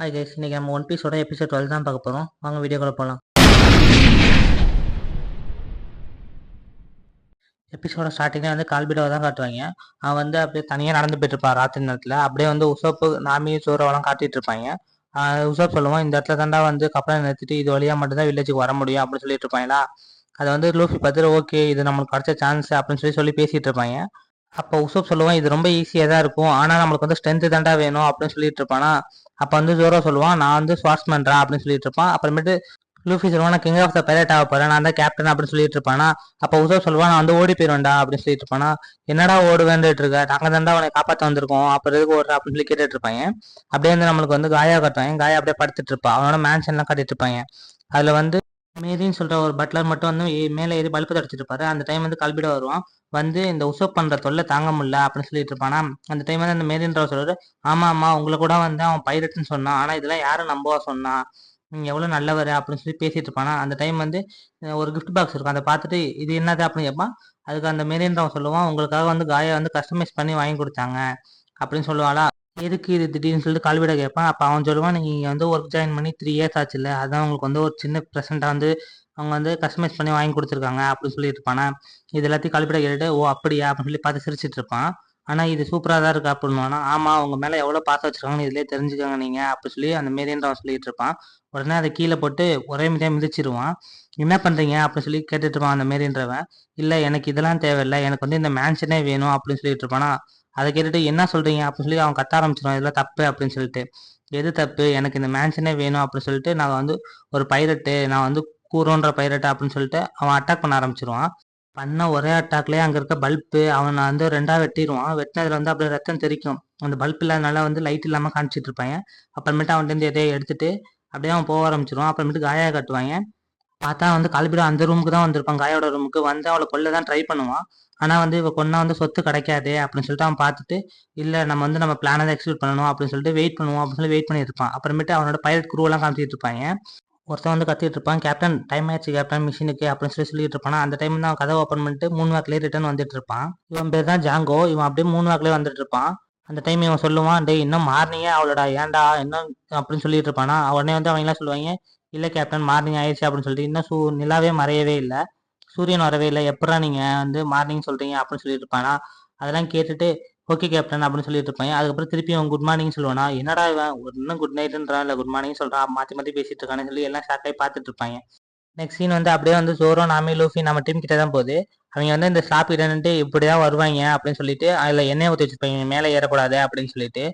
Hi guys, இன்னைக்கு நம்ம one பீஸோட எபிசோட் 12 தான் பார்க்க போகிறோம். வாங்க வீடியோக்குள்ள போகலாம். எபிசோட ஸ்டார்டிங்லேயே வந்து கால்பிடோவை தான் காட்டுவாங்க. அவன் வந்து அப்படியே தனியாக நடந்து போயிட்டு இருப்பான் ராத்திரி நேரத்தில். அப்படியே வந்து உசோப்பு நாமி சோரோவெல்லாம் காட்டிட்டு இருப்பாங்க. உசோப் சொல்லுவான், இந்த இடத்துல தாண்டா வந்து கப்பலை நிறுத்திட்டு இது வழியாக மட்டும்தான் வில்லேஜுக்கு வர முடியும் அப்படின்னு சொல்லிட்டு இருப்பாங்களா. அதை வந்து லூஃபி பார்த்துட்டு ஓகே இது நம்மளுக்கு கிடைச்ச சான்ஸ் அப்படின்னு சொல்லி பேசிட்டு இருப்பாங்க. அப்போ உசோப் சொல்லுவான், இது ரொம்ப ஈஸியாக தான் இருக்கும், ஆனால் நம்மளுக்கு வந்து ஸ்ட்ரென்த்து தாண்டா வேணும் அப்படின்னு சொல்லிட்டு இருப்பானா. அப்போ வந்து ஜோரோ சொல்லுவான், நான் வந்து ஸ்வாட்ஸ்மேன்ரா அப்படின்னு சொல்லிட்டு இருப்பான். அப்புறமேட்டு லூஃபி சொல்லுவான், நான் கிங் ஆஃப் த பைரட் ஆக போறேன், நான் தான் கேப்டன் அப்படின்னு சொல்லிட்டு இருப்பானா. அப்போ உசோப் சொல்லுவான், நான் வந்து ஓடி போயிடுவேன்டா அப்படின்னு சொல்லிட்டு இருப்பானா. என்னடா ஓடுவேன்ட்டு இருக்க, நாங்கள் தாண்டா அவனை காப்பாற்ற வந்திருக்கோம், அப்புறம் எதுக்கு ஓடுற அப்படின்னு சொல்லி கேட்டுட்டு இருப்பாங்க. அப்படியே வந்து நம்மளுக்கு வந்து காயா காட்டுவாங்க. காயா அப்படியே படுத்துட்டு இருப்பா, அவனோட மேன்ஷன்லாம் காட்டிட்டு இருப்பாங்க. அதில் வந்து மேரின்னு சொல்ற ஒரு பட்லர் மட்டும் வந்து மேலே ஏறி பல்பு தடிச்சிட்டு இருப்பாரு. அந்த டைம் வந்து கல்பிட வருவான். வந்து இந்த உசோப் பண்ற தொல்லை தாங்க முடியல அப்படின்னு சொல்லிட்டு இருப்பானா. அந்த டைம் வந்து அந்த மேரின்றவர் சொல்றாரு, ஆமா ஆமா உங்களை கூட வந்து அவன் பைரட்னு சொன்னான், ஆனா இதெல்லாம் யாரும் நம்பவா சொன்னா, நீங்க எவ்வளவு நல்லவர் அப்படின்னு சொல்லி பேசிட்டு இருப்பானா. அந்த டைம் வந்து ஒரு கிஃப்ட் பாக்ஸ் இருக்கும், அதை பார்த்துட்டு இது என்னது அப்படின்னு கேட்பான். அதுக்கு அந்த மேரின்றவன் சொல்லுவான், உங்களுக்காக வந்து காயா வந்து கஸ்டமைஸ் பண்ணி வாங்கி கொடுத்தாங்க அப்படின்னு சொல்லுவாளா. எதுக்கு இது திடீர்னு சொல்லிட்டு கால்விட கேட்பான். அப்போ அவன் சொல்லுவான், நீங்கள் வந்து ஒர்க் ஜாயின் பண்ணி 3 இயர்ஸ் ஆச்சுல்ல, அதான் உங்களுக்கு வந்து ஒரு சின்ன ப்ரெசென்ட்டாக வந்து அவங்க வந்து கஸ்டமைஸ் பண்ணி வாங்கி கொடுத்துருக்காங்க அப்படின்னு சொல்லிட்டு இருப்பானா. இது எல்லாத்தையும் கால்விட கேட்டுட்டு ஓ அப்படியா அப்படின்னு சொல்லி பார்த்து சிரிச்சிட்டு இருப்பான். ஆனால் இது சூப்பராக தான் இருக்கு அப்படின்னுவானா. ஆமாம் உங்கள் மேலே எவ்வளோ பாசம் வச்சிருக்காங்கன்னு இதிலே தெரிஞ்சுக்கோங்க நீங்கள் அப்படி சொல்லி அந்த மாரின்றவன் சொல்லிட்டு இருப்பான். உடனே அதை கீழே போட்டு ஒரே மீதியாக மிதிச்சிருவான். என்ன பண்ணுறீங்க அப்படின்னு சொல்லி கேட்டுட்டு இருப்பான் அந்த மாரின்றவன். இல்லை எனக்கு இதெல்லாம் தேவையில்லை, எனக்கு வந்து இந்த மேன்ஷனே வேணும் அப்படின்னு சொல்லிட்டு இருப்பானா. அதை கேட்டுட்டு என்ன சொல்றீங்க அப்படின்னு சொல்லி அவன் கத்த ஆரம்பிச்சிருவான், இதெல்லாம் தப்பு அப்படின்னு சொல்லிட்டு. எது தப்பு, எனக்கு இந்த மேன்ஷனே வேணும் அப்படின்னு சொல்லிட்டு நான் வந்து ஒரு பைரட்டு, நான் வந்து கூரோன்ற பைரட்டு அப்படின்னு சொல்லிட்டு அவன் அட்டாக் பண்ண ஆரம்பிச்சிருவான். பண்ண ஒரே அட்டாக்லேயே அங்கே இருக்க பல்பு அவனை வந்து ரெண்டா வெட்டிடுவான். வெட்டினதுல வந்து அப்படியே ரத்தம் தெரிக்கும். அந்த பல்ப் இல்லாதனால வந்து லைட் இல்லாமல் காமிச்சிட்டு இருப்பாங்க. அப்புறமேட்டு அவன்கிட்ட எதையோ எடுத்துட்டு அப்படியே அவன் போக ஆரம்பிச்சிருவான். அப்புறமேட்டு காயா கட்டுவாங்க. பார்த்தா வந்து கால்பிடோ அந்த ரூமுக்கு தான் வந்திருப்பான், காயோட ரூமுக்கு வந்து அவளை கொல்ல தான் ட்ரை பண்ணுவான். ஆனால் வந்து இவ கொன்னா வந்து சொத்து கிடைக்காது அப்படின்னு சொல்லிட்டு அவன் பார்த்துட்டு, இல்லை நம்ம வந்து நம்ம பிளானை தான் எக்ஸிக்யூட் பண்ணணும் அப்படின்னு சொல்லிட்டு வெயிட் பண்ணுவோம் அப்படின்னு சொல்லி வெயிட் பண்ணிட்டு இருப்பான். அப்புறமேட்டு அவனோட பைலட் குரூவெல்லாம் காமிச்சிட்டு இருப்பாங்க. ஒருத்தன் வந்து கத்திட்டு இருப்பான், கேப்டன் டைம் ஆயிடுச்சு கேப்டன் மிஷினுக்கு அப்படின்னு சொல்லிட்டு இருப்பான். அந்த டைம் தான் அவன் கதை ஓப்பன் பண்ணிட்டு 3 வாக்கிலே ரிட்டர்ன் வந்துட்டு இருப்பான். இவன் பேர் தான் ஜாங்கோ. இவன் அப்படியே 3 வாக்கிலே வந்துட்டு இருப்பான். அந்த டைம் இவன் சொல்லுவான், டேய் இன்னும் மார்னிங்கே அவளோட ஏன்டா என்ன அப்படின்னு சொல்லிட்டு இருப்பானா. உடனே வந்து அவங்க எல்லாம் சொல்லுவாங்க, இல்லை கேப்டன் மார்னிங் ஆயிடுச்சு அப்படின்னு சொல்லிட்டு, இன்னும் நிலாவே மறையவே இல்லை, சூரியன் வரவே இல்லை, எப்படா நீங்கள் வந்து மார்னிங் சொல்கிறீங்க அப்படின்னு சொல்லிட்டு இருப்பானா. அதெல்லாம் கேட்டுட்டு ஓகே கேப்டன் அப்படின்னு சொல்லிட்டு இருப்பாங்க. அதுக்கப்புறம் திருப்பி அவன் குட் மார்னிங் சொல்லுவானா. என்னடா இவன் இன்னும் குட் நைட்டுன்றான் இல்லை குட் மார்னிங் சொல்கிறான், மாற்றி மாற்றி பேசிட்டு இருக்கான்னு சொல்லி எல்லாம் ஷாக்காகி பார்த்துட்டு இருப்பாங்க. நெக்ஸ்ட் சீன் வந்து அப்படியே வந்து ஜோரோ நாமி லூஃபி நம்ம டீம் கிட்ட தான் போகுது. அவங்க வந்து இந்த ஸ்டாப் இடன்ட்டு இப்படிதான் வருவாங்க அப்படின்னு சொல்லிட்டு அதில் எண்ணெய் ஊற்றி வச்சிருப்பாங்க, மேலே ஏறக்கூடாது அப்படின்னு சொல்லிட்டு.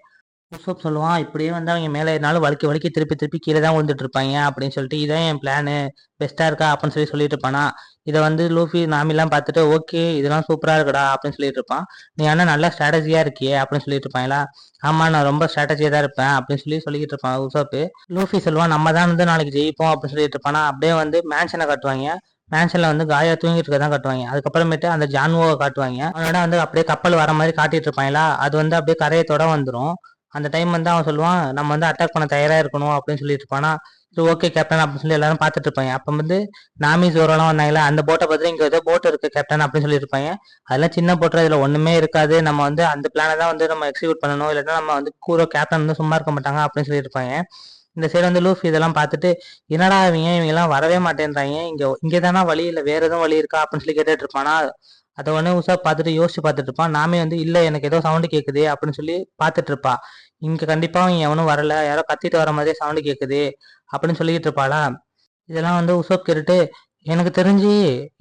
யூசுப் சொல்லுவான், இப்படியே வந்து அவங்க மேலே ஏறினாலும் வலிக்க வலிக்க திருப்பி திருப்பி கீழே தான் விழுந்துட்டு இருப்பாங்க அப்படின்னு சொல்லிட்டு, இதான் என் பிளானு, பெஸ்ட்டாக இருக்கா அப்படின்னு சொல்லிட்டு இருப்பானா. இதை வந்து லூஃபி நாமிலாம் பார்த்துட்டு ஓகே இதெல்லாம் சூப்பராக இருக்குடா அப்படின்னு சொல்லிட்டு இருப்பான். நீ ஆனால் நல்லா ஸ்ட்ராட்டஜியாக இருக்கியே அப்படின்னு சொல்லிட்டு இருப்பாங்களா. ஆமாம் நான் ரொம்ப ஸ்ட்ராட்டஜியாக தான் இருப்பேன் அப்படின்னு சொல்லிக்கிட்டு இருப்பான் உசோப்பு. லூஃபி சொல்லுவான், நம்ம தான் வந்து நாளைக்கு ஜெயிப்போம் அப்படின்னு சொல்லிட்டு இருப்பானா. அப்படியே வந்து மேன்ஷனை காட்டுவாங்க. மேன்ஷன்ல வந்து காயா தூங்கிட்டு இருக்க தான் காட்டுவாங்க. அதுக்கப்புறமேட்டு அந்த ஜான்வோவை காட்டுவாங்க. அவனோட வந்து அப்படியே கப்பல் வர மாதிரி காட்டிட்டு இருப்பாங்களா. அது வந்து அப்படியே கரையை தொட வந்துடும். அந்த டைம் வந்து அவன் சொல்லுவான், நம்ம வந்து அட்டாக் பண்ண தயாரா இருக்கணும் அப்படின்னு சொல்லிட்டு இருப்பானா. சரி ஓகே கேப்டன் அப்படின்னு சொல்லி எல்லாரும் பார்த்துட்டு இருப்பாங்க. அப்போ வந்து நாமி ஜோரோலாம் வந்தாங்களா, அந்த போட்டை பார்த்து இங்கே ஏதோ போட் இருக்கு கேப்டன் அப்படின்னு சொல்லியிருப்பாங்க. அதெல்லாம் சின்ன போட்டு இதில் ஒன்றுமே இருக்காது, நம்ம வந்து அந்த பிளானை தான் வந்து நம்ம எக்ஸிக்யூட் பண்ணணும், இல்லைன்னா நம்ம வந்து கூரோ கேப்டன் வந்து சும்மா இருக்க மாட்டாங்க அப்படின்னு சொல்லியிருப்பாங்க. இந்த சைடு வந்து லூஃபி இதெல்லாம் பார்த்துட்டு, என்னடா இவங்க எல்லாம் வரவே மாட்டேன்றாங்க, இங்கே தானே வழி இல்லை, வேற எதுவும் வழி இருக்கா அப்படின்னு சொல்லி கேட்டுட்டு இருப்பானா. அதை உடனே உஷா பார்த்துட்டு யோசிச்சு பார்த்துட்டு இருப்பான். நாமே வந்து இல்லை எனக்கு ஏதோ சவுண்டு கேட்குது அப்படின்னு சொல்லி பார்த்துட்டு இருப்பா. இங்க கண்டிப்பா அவங்க எவனும் வரல, யாரோ கத்திட்டு வர மாதிரியே சவுண்டு கேட்குது அப்படின்னு சொல்லிட்டு இருப்பாளா. இதெல்லாம் வந்து உசோப் கேட்டுட்டு, எனக்கு தெரிஞ்சு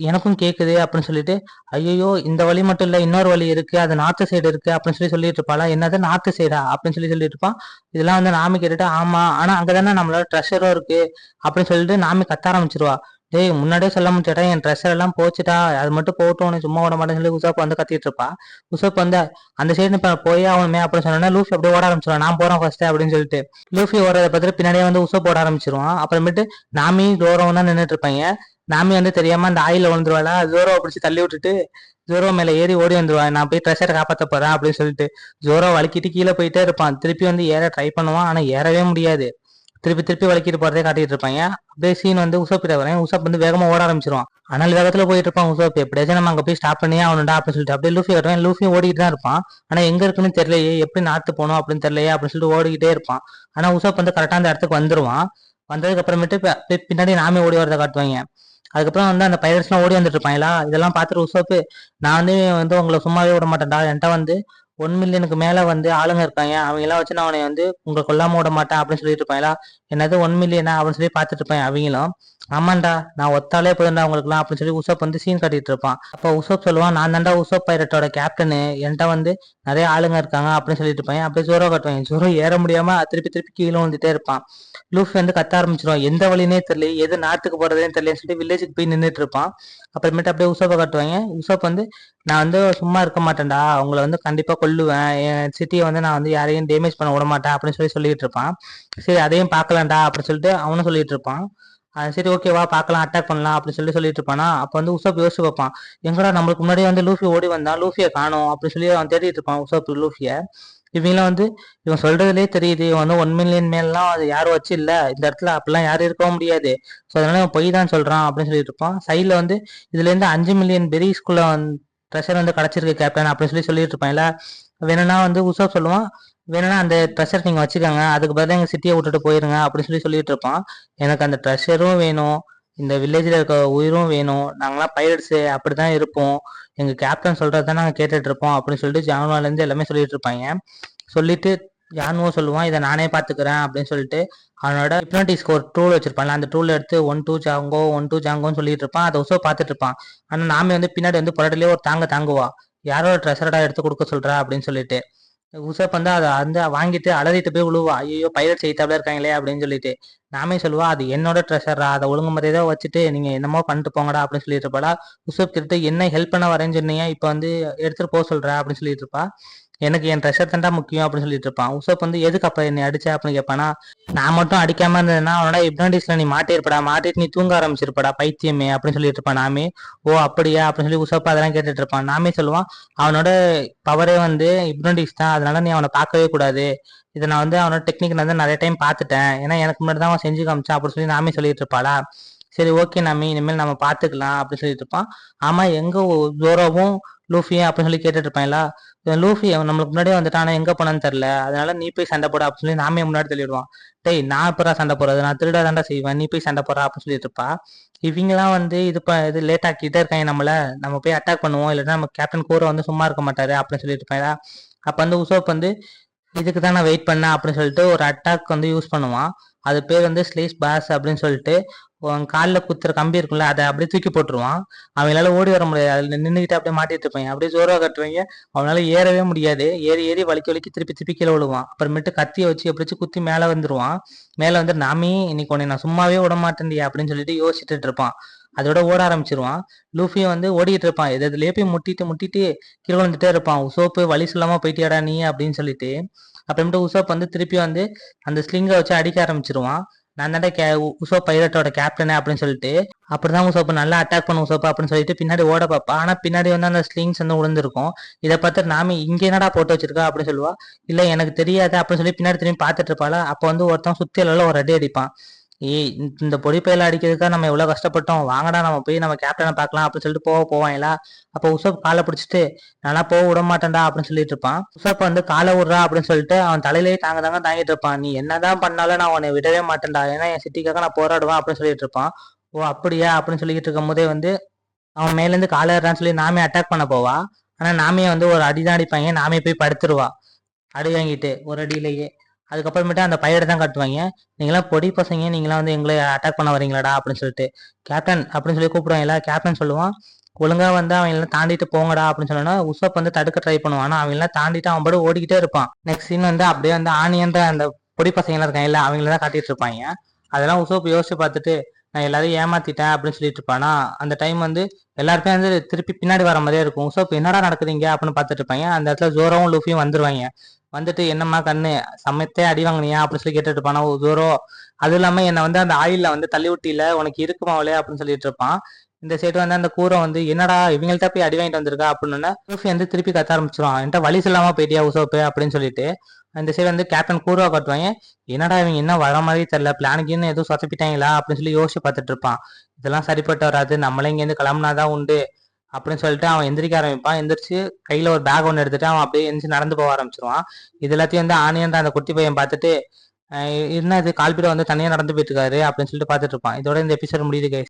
எனக்கும் கேட்குது அப்படின்னு சொல்லிட்டு, ஐயோ இந்த வழி மட்டும் இல்லை இன்னொரு வழி இருக்கு, அது நார்த்து சைடு இருக்கு அப்படின்னு சொல்லிட்டு இருப்பாளா. என்னது நார்த்து சைடா அப்படின்னு சொல்லிட்டு இருப்பான். இதெல்லாம் வந்து நாமி கேட்டுட்டு, ஆமா ஆனா அங்கதானே நம்மளோட ட்ரெஷரும் இருக்கு அப்படின்னு சொல்லிட்டு நாமி கத்த ஆரம்பிச்சிருவா. டேய் முன்னாடியே சொல்ல முடியாட்டா, என் ட்ரெஷர் எல்லாம் போச்சுட்டா, அது மட்டும் போட்டோன்னு சும்மா விட மாட்டேன்னு சொல்லி உசோப் வந்து கத்திட்டு இருப்பா. உசோப் வந்து அந்த சைடு இப்போ போய் அவனுமே அப்படின்னு சொன்னா லூஃபி அப்படியே ஓட ஆரம்பிச்சிருவான், நான் போறேன் ஃபர்ஸ்ட் அப்படின்னு சொல்லிட்டு. லூஃபி ஓடுறத பார்த்துட்டு பின்னாடியே வந்து உசோப் ஓட ஆரம்பிச்சிருவான். அப்புறமேட்டு நாமி ஜோரோவும் தான் நின்றுட்டு இருப்பாங்க. நாமி வந்து தெரியாம அந்த ஆயில விழுந்துருவாளா, ஜோரோவை பிடிச்சி தள்ளி விட்டுட்டு ஜோரோ மேல ஏறி ஓடி வந்துருவான், நான் போய் ட்ரெஷரை காப்பாற்ற போறேன் அப்படின்னு சொல்லிட்டு. ஜோரோ வலிக்கிட்டு கீழே போயிட்டே இருப்பான். திருப்பி வந்து ஏற ட்ரை பண்ணுவான், ஆனா ஏறவே முடியாது. திருப்பி திருப்பி வலிக்கிட்டு போறதே காட்டிட்டு இருப்பாங்க. அப்படியே சீன் வந்து உசோப் கிட்ட வரேன். உசோப் வந்து வேகமா ஓட ஆரம்பிச்சிருவான். ஆனால் வேகத்துல போயிட்டு இருப்பான் உசோப். எப்படியாச்சும் நம்ம அங்க போய் ஸ்டாப் பண்ணியே ஆகணும்டா அப்படின்னு சொல்லிட்டு அப்படியே லூஃபி வருவேன். லூஃபியும் ஓடிட்டு தான் இருப்பான். ஆனா எங்க இருக்குன்னு தெரியலையே, எப்படி நாத்து போகணும் அப்படின்னு தெரியலையே அப்படின்னு சொல்லிட்டு ஓடிக்கிட்டே இருப்பான். ஆனா உசோப் வந்து கரெக்டா அந்த இடத்துக்கு வந்துருவான். வந்ததுக்கு அப்புறமேட்டு பின்னாடி நாமே ஓடி வரதை காட்டுவாங்க. அதுக்கப்புறம் வந்து அந்த பைரட்ஸ் எல்லாம் ஓடி வந்துட்டு இருப்பாங்களா, இதெல்லாம் பார்த்துட்டு உசோப்பு, நான் வந்து உங்களை சும்மாவே விட மாட்டேன்டா, என்கிட்ட வந்து 1 மில்லியனுக்கு மேல வந்து ஆளுங்க இருக்காங்க, அவங்க எல்லாம் வச்சு நான் அவனை வந்து உங்களை கொல்லாம விட மாட்டேன் அப்படின்னு சொல்லிட்டு இருப்பாங்களா. என்னது 1 மில்லியனா அப்படின்னு சொல்லி பார்த்துட்டு இருப்பேன் அவங்களும். ஆமாண்டா, நான் ஒத்தாலே போதுண்டா உங்களுக்குலாம் அப்படின்னு சொல்லி உசோப் வந்து சீன் காட்டிட்டு இருப்பான். அப்போ உசோப் சொல்லுவான், நான் தாண்டா உசோப் பைரட்டோட கேப்டனு, என்கிட்ட வந்து நிறைய ஆளுங்க இருக்காங்க அப்படின்னு சொல்லிட்டு இருப்பாங்க. அப்படியே ஜோரோ கட்டுவாங்க. ஜோரோ ஏற முடியாம திருப்பி திருப்பி கீழே வந்துட்டே இருப்பான். லூஃபி வந்து கத்த ஆரம்பிச்சிருவான். எந்த வழினே தெரியல, எது நாட்டுக்கு போறதுன்னு தெரியலன்னு சொல்லிட்டு வில்லேஜுக்கு போய் நின்றுட்டு இருப்பான். அப்புறமேட்டு அப்படியே உசோப்பை காட்டுவாங்க. உசோப் வந்து, நான் வந்து சும்மா இருக்க மாட்டேன்டா, உங்களை வந்து கண்டிப்பா கொல்லுவேன், என் சிட்டியை வந்து நான் வந்து யாரையும் டேமேஜ் பண்ண விட மாட்டேன் அப்படின்னு சொல்லிட்டு இருப்பான். சரி அதையும் பார்க்கலாம்டா அப்படின்னு சொல்லிட்டு அவனும் சொல்லிட்டு இருப்பான். சரி ஓகேவா பார்க்கலாம், அட்டாக் பண்ணலாம் அப்படின்னு சொல்லிட்டு இருப்பானா. அப்போ வந்து உசோப் யோசிச்சு பார்ப்பான், எங்கடா நம்மளுக்கு முன்னாடி வந்து லூஃபி ஓடி வந்தான், லூஃபியை காணோம் அப்படின்னு சொல்லி அவன் தேடிட்டு இருப்பான் உசோப் லூஃபியை. இவங்களாம் வந்து இவன் சொல்றதுலேயே தெரியுது, இவன் வந்து 1 மில்லியன் மேலாம் அது யாரும் வச்சு இல்ல இந்த இடத்துல, அப்படிலாம் யாரும் இருக்கவும் முடியாது, ஸோ அதனால இவன் பொய் தான் சொல்றான் அப்படின்னு சொல்லிட்டு இருப்பான். சைட்ல வந்து இதுல இருந்து 5 மில்லியன் பெரிஸ்குள்ள ட்ரெஷர் வந்து கிடைச்சிருக்கு கேப்டன் அப்படின்னு சொல்லிட்டு இருப்பான்ல. வேணும்னா வந்து உசோப் சொல்லுவான், வேணும்னா அந்த ட்ரெஷர் நீங்க வச்சுக்கோங்க, அதுக்கு பதிலாக எங்க சிட்டியை விட்டுட்டு போயிருங்க அப்படின்னு சொல்லிட்டு இருப்பான். எனக்கு அந்த ட்ரெஷரும் வேணும், இந்த வில்லேஜ்ல இருக்க உயிரும் வேணும், நாங்களாம் பைரட்ஸு அப்படிதான் இருப்போம், எங்க கேப்டன் சொல்றதுதான் நாங்க கேட்டுட்டு இருப்போம் அப்படின்னு சொல்லிட்டு ஜான்வால இருந்து எல்லாமே சொல்லிட்டு இருப்பாங்க. சொல்லிட்டு ஜான்வோ சொல்லுவான், இதை நானே பாத்துக்கிறேன் அப்படின்னு சொல்லிட்டு அவனோட ஹிப்னாட்டிஸ்க்கு ஒரு டூல் வச்சிருப்பான்ல, அந்த டூல் எடுத்து 1 2 ஜாங்கோன்னு சொல்லிட்டு இருப்பான். அதை உசோ பார்த்துட்டு இருப்பான். ஆனா நாமே வந்து பின்னாடி வந்து புரட்டிலே ஒரு தாங்குவா, யாரோட ட்ரெஷரடா எடுத்து கொடுக்க சொல்றா அப்படின்னு சொல்லிட்டு. உசப் வந்து அதை வந்து வாங்கிட்டு அலறிட்டு போய் விழுவா, ஐயோ பைரட் செய்தாப்ல இருக்காங்களே அப்படின்னு சொல்லிட்டு. நாமே சொல்லுவா, அது என்னோட ட்ரெஷரா, அதை ஒழுங்கு முறையதான் வச்சுட்டு நீங்க என்னமோ பண்ணிட்டு போங்கடா அப்படின்னு சொல்லிட்டு இருப்பாடா. உசப் கிட்ட என்ன ஹெல்ப் பண்ண வரேன்னு சொன்னீங்க, இப்ப வந்து எடுத்துட்டு போக சொல்ற அப்படின்னு சொல்லிட்டு இருப்பா. எனக்கு என் ட்ரெஷர் தான்டா முக்கியம் அப்படின்னு சொல்லிட்டு இருப்பான். உசப் வந்து எதுக்கு அப்ப என்னை அடிச்ச அப்படின்னு கேட்பானா. நான் மட்டும் அடிக்காம இருந்ததுன்னா அவனோட ஹிப்னாட்டிஸ்ல நீ மாட்டிருப்படா, மாட்டிட்டு நீ தூங்க ஆரம்பிச்சிருப்படா பைத்தியமே அப்படின்னு சொல்லிட்டு இருப்பான் நாமே. ஓ அப்படியா அப்படின்னு சொல்லி உசப் அதெல்லாம் கேட்டுட்டு இருப்பான். நாமே சொல்லுவான், அவனோட பவரே வந்து ஹிப்னாட்டிஸ் தான், அதனால நீ அவனை பார்க்கவே கூடாது, இதை நான் வந்து அவனோட டெக்னிக் வந்து நிறைய டைம் பார்த்துட்டேன், ஏன்னா எனக்கு முன்னாடி தான் அவன் செஞ்சு காமிச்சான் அப்படின்னு சொல்லி நாமே சொல்லிட்டு இருப்பாளா. சரி ஓகே நாமி, இனிமேல் நம்ம பாத்துக்கலாம் அப்படின்னு சொல்லிட்டு இருப்பான். ஆமா எங்க ஜோரோவும் லூஃபியும் அப்படின்னு சொல்லி கேட்டுட்டு இருப்பாங்களா. லூஃபி நம்மளுக்கு முன்னாடியே வந்துட்டான், ஆனா எங்க போனான்னு தெரியல, அதனால நீ போய் சண்டை போட அப்படின்னு சொல்லி நாமே முன்னாடி சொல்லிடுவான். டேய் நான் எப்படா சண்டை போடுறது, நான் திருடா தாண்டா செய்வேன், நீ போய் சண்டை போடுறா அப்படின்னு சொல்லிட்டு இருப்பா. இவங்கெல்லாம் வந்து இது லேட் ஆக்கிட்டே இருக்காங்க நம்ம போய் அட்டாக் பண்ணுவோம், இல்லைன்னா நம்ம கேப்டன் கூரை வந்து சும்மா இருக்க மாட்டாரு அப்படின்னு சொல்லிட்டு இருப்பாங்களா. அப்ப வந்து உசோப் வந்து, இதுக்கு தான் நான் வெயிட் பண்ணேன் அப்படின்னு சொல்லிட்டு ஒரு அட்டாக் வந்து யூஸ் பண்ணுவான். அது பேர் வந்து ஸ்லேஸ் பாஸ் அப்படின்னு சொல்லிட்டு, காலில் குத்துற கம்பி இருக்கும்ல, அதை அப்படியே தூக்கி போட்டுருவான். அவங்களால ஓடி வர முடியாது, அதுல நின்றுக்கிட்டு அப்படியே மாட்டிட்டு இருப்பாங்க. அப்படியே ஜோரா கட்டுவாங்க. அவனால ஏறவே முடியாது, ஏறி ஏறி வலிக்கி திருப்பி திருப்பி கீழே விழுவான். அப்புறமேட்டு கத்தியை வச்சு எப்படிச்சு குத்தி மேலே வந்துருவான். மேலே வந்து நாமே இன்னைக்கு உன்னை நான் சும்மாவே விட மாட்டேன்டியா அப்படின்னு சொல்லிட்டு யோசிச்சுட்டு இருப்பான். அதோட ஓட ஆரம்பிச்சிருவான். லூஃபியும் வந்து ஓடிட்டு இருப்பான், இதுலயே போய் முட்டிட்டு கீழே வந்துட்டே இருப்பான். உசோப்பு வழி சொல்லாம போயிட்டியாடா நீ அப்படின்னு சொல்லிட்டு. அப்புறமேட்டு உசோப் வந்து திருப்பி வந்து அந்த ஸ்லிங்கை வச்சு அடிக்க ஆரம்பிச்சிருவான். நான் தாண்டா உசோப் பைரட்டோட கேப்டனு அப்படின்னு சொல்லிட்டு. அப்படிதான் உசோப் நல்லா அட்டாக் பண்ண உசோப் அப்படின்னு சொல்லிட்டு பின்னாடி ஓட பார்ப்பா. ஆனா பின்னாடி வந்து அந்த ஸ்லிங்ஸ் வந்து விழுந்திருக்கும். இதை பார்த்து நாம இங்க என்னடா போட்டு வச்சிருக்கா அப்படின்னு சொல்லுவா. இல்ல எனக்கு தெரியாது அப்படின்னு சொல்லி பின்னாடி திரும்பி பார்த்துட்டு இருப்பாளா. அப்ப வந்து ஒருத்தன் சுத்தியல ஒரு அடி அடிப்பான். ஏய் இந்த பொடி பையில அடிக்கிறதுக்கா நம்ம எவ்வளவு கஷ்டப்பட்டோம், வாங்கடா நம்ம போய் நம்ம கேப்டனை பார்க்கலாம் அப்படின்னு சொல்லிட்டு போவாங்களா. அப்போ உசப் காலை பிடிச்சிட்டு, நானா போக விட மாட்டேன்டா அப்படின்னு சொல்லிட்டு இருப்பான். உசப் வந்து காலை விடுறா அப்படின்னு சொல்லிட்டு அவன் தலையிலேயே தாங்கிட்டு இருப்பான். நீ என்னதான் பண்ணாலும் நான் உன்னை விடவே மாட்டேன்டா, ஏன்னா என் சிட்டிக்காக நான் போராடுவேன் அப்படின்னு சொல்லிட்டு இருப்பான். ஓ அப்படியா அப்படின்னு சொல்லிட்டு இருக்கும் போதே வந்து அவன் மேலேருந்து காலை ஏறான்னு சொல்லி நாமே அட்டாக் பண்ண போவா. ஆனா நாமே வந்து ஒரு அடிதான் அடிப்பாங்க, நாமே போய் படுத்துருவா அடி வாங்கிட்டு ஒரு அடியிலேயே. அதுக்கப்புறமேட்டு அந்த பையனை தான் காட்டுவாங்க. நீங்களாம் பொடி பசங்க, நீங்களாம் வந்து எங்களை அட்டாக் பண்ண வரீங்களாடா அப்படின்னு சொல்லிட்டு. கேப்டன் அப்படின்னு சொல்லி கூப்பிடுவாங்களா. கேப்டன் சொல்லுவான், ஒழுங்கா வந்து அவன் எல்லாம் தாண்டிட்டு போங்கடா அப்படின்னு சொன்னா உசப் வந்து தடுக்க ட்ரை பண்ணுவான். ஆனா அவங்க எல்லாம் தாண்டிட்டு அவன் பாடு ஓடிக்கிட்டே இருப்பான். நெக்ஸ்ட் சீன் வந்து அப்படியே வந்து ஆணியன்ற அந்த பொடி பசங்க எல்லாம் இருக்காங்க இல்ல, அவங்கள தான் காட்டிட்டு இருப்பாங்க. அதெல்லாம் உசப் யோசிச்சு பார்த்துட்டு, நான் எல்லாரையும் ஏமாத்திட்டேன் அப்படின்னு சொல்லிட்டு இருப்பானா. அந்த டைம் வந்து எல்லாருமே வந்து திருப்பி பின்னாடி வர மாதிரியே இருக்கும். உசப் என்னடா நடக்குதுங்க அப்படின்னு பார்த்துட்டு இருப்பாங்க. அந்த இடத்துல ஜோரோவும் லூஃபியும் வந்துருவாங்க. வந்துட்டு என்னம்மா கண்ணு சமயத்தே அடி வாங்கினியா அப்படின்னு சொல்லி கேட்டுட்டு இருப்பானா ஜோரோ. அதுவும் இல்லாம என்னை வந்து அந்த ஆயில வந்து தள்ளி விட்டியில, உனக்கு இருக்குமாவலே அப்படின்னு சொல்லிட்டு இருப்பான். இந்த சைடு வந்து அந்த கூரை வந்து என்னடா இவங்கள்ட்ட போய் அடி வாங்கிட்டு வந்திருக்கா அப்படின்னு லூஃபி வந்து திருப்பி கத்த ஆரம்பிச்சிருவான். என்கிட்ட வழி சொல்லாம போயிட்டியா உசோப்பு அப்படின்னு சொல்லிட்டு. இந்த சைடு வந்து கேப்டன் கூறுவா காட்டுவாங்க. என்னடா இவங்க என்ன வர மாதிரி தெரியல, பிளானுக்குன்னு எதுவும் சொதப்பிட்டாங்களா அப்படின்னு சொல்லி யோசிச்சு பார்த்துட்டு இருப்பான். இதெல்லாம் சரிப்பட்டு வராது, நம்மளே இங்கேருந்து கிளம்புனாதான் உண்டு அப்படின்னு சொல்லிட்டு அவன் எந்திரிக்க ஆரம்பிப்பான். எந்திரிச்சு கையில ஒரு பேக் ஒன்று எடுத்துட்டு அவன் அப்படியே எந்திரிச்சு நடந்து போக ஆரம்பிச்சிருவான். இது எல்லாத்தையும் வந்து ஆனியன்ற அந்த குட்டி பையன் பார்த்துட்டு என்ன இது கால்பீட வந்து தனியா நடந்து போயிட்டு இருக்காரு அப்படின்னு சொல்லிட்டு பார்த்துட்டு இருப்பான். இதோட இந்த எபிசோட் முடியுது guys.